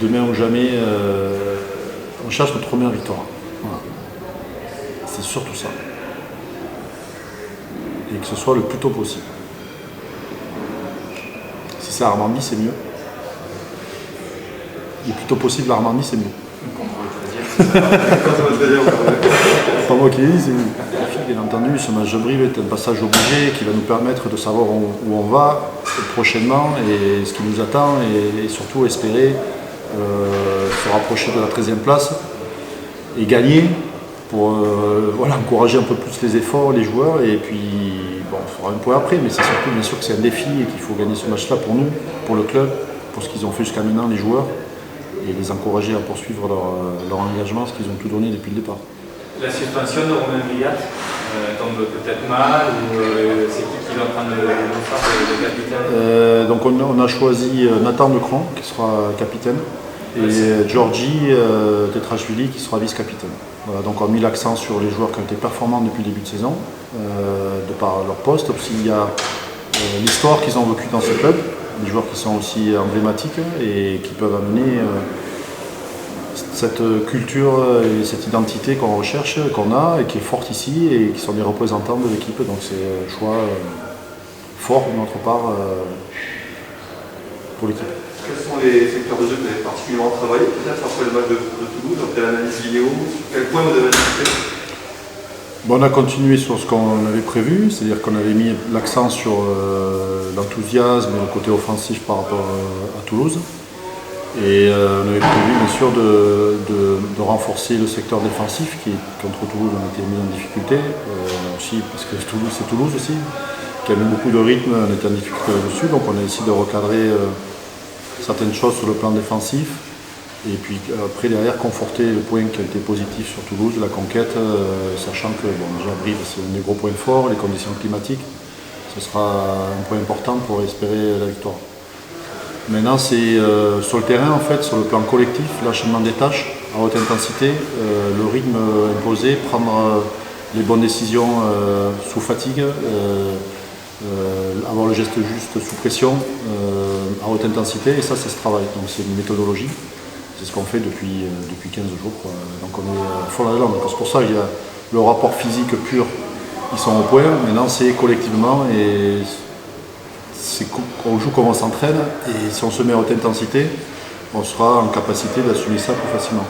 demain ou jamais, on cherche notre première victoire. Voilà. C'est surtout ça. Et que ce soit le plus tôt possible. Si c'est Armandie, c'est mieux. Le plus tôt possible, l'Armandie, c'est mieux. Pas moi qui l'ai dit, c'est vous. Bien entendu, ce match de Brive est un passage obligé qui va nous permettre de savoir où on va prochainement et ce qui nous attend et surtout espérer se rapprocher de la 13e place et gagner pour encourager un peu plus les efforts, les joueurs et puis bon, on fera un point après, mais c'est surtout bien sûr que c'est un défi et qu'il faut gagner ce match-là pour nous, pour le club, pour ce qu'ils ont fait jusqu'à maintenant les joueurs et les encourager à poursuivre leur engagement, ce qu'ils ont tout donné depuis le départ. La suspension de Romain Briat tombe peut-être mal ou c'est qui va prendre le capitaine Donc on a choisi Nathan Decron qui sera capitaine et Georgi Tetrashvili qui sera vice-capitaine. Voilà, donc on a mis l'accent sur les joueurs qui ont été performants depuis le début de saison, de par leur poste. Aussi il y a l'histoire qu'ils ont vécue dans ce club, des joueurs qui sont aussi emblématiques et qui peuvent amener cette culture et cette identité qu'on recherche, qu'on a et qui est forte ici et qui sont des représentants de l'équipe. Donc c'est un choix fort de notre part pour l'équipe. Quels sont les secteurs de jeu que vous avez particulièrement travaillé peut-être après le match de Toulouse, après l'analyse vidéo? Quel point vous avez ajouté? Bon, on a continué sur ce qu'on avait prévu, c'est-à-dire qu'on avait mis l'accent sur l'enthousiasme et le côté offensif par rapport à Toulouse. Et on avait prévu bien sûr de renforcer le secteur défensif qui, contre Toulouse, on a été mis en difficulté, aussi parce que c'est Toulouse aussi, qui avait beaucoup de rythme, on était en difficulté là-dessus, donc on a essayé de recadrer certaines choses sur le plan défensif. Et puis après derrière conforter le point qui a été positif sur Toulouse, la conquête, sachant que bon, déjà Brive c'est un des gros points forts, les conditions climatiques, ce sera un point important pour espérer la victoire. Maintenant c'est sur le terrain en fait, sur le plan collectif, l'enchaînement des tâches à haute intensité, le rythme imposé, prendre les bonnes décisions sous fatigue, avoir le geste juste sous pression, à haute intensité, et ça se travaille. Donc c'est une méthodologie, c'est ce qu'on fait depuis 15 jours. Quoi. Donc on est fort là-dedans. C'est pour ça qu'il y a le rapport physique pur, ils sont au point, maintenant c'est collectivement et on joue comme on s'entraîne et si on se met à haute intensité, on sera en capacité d'assumer ça plus facilement.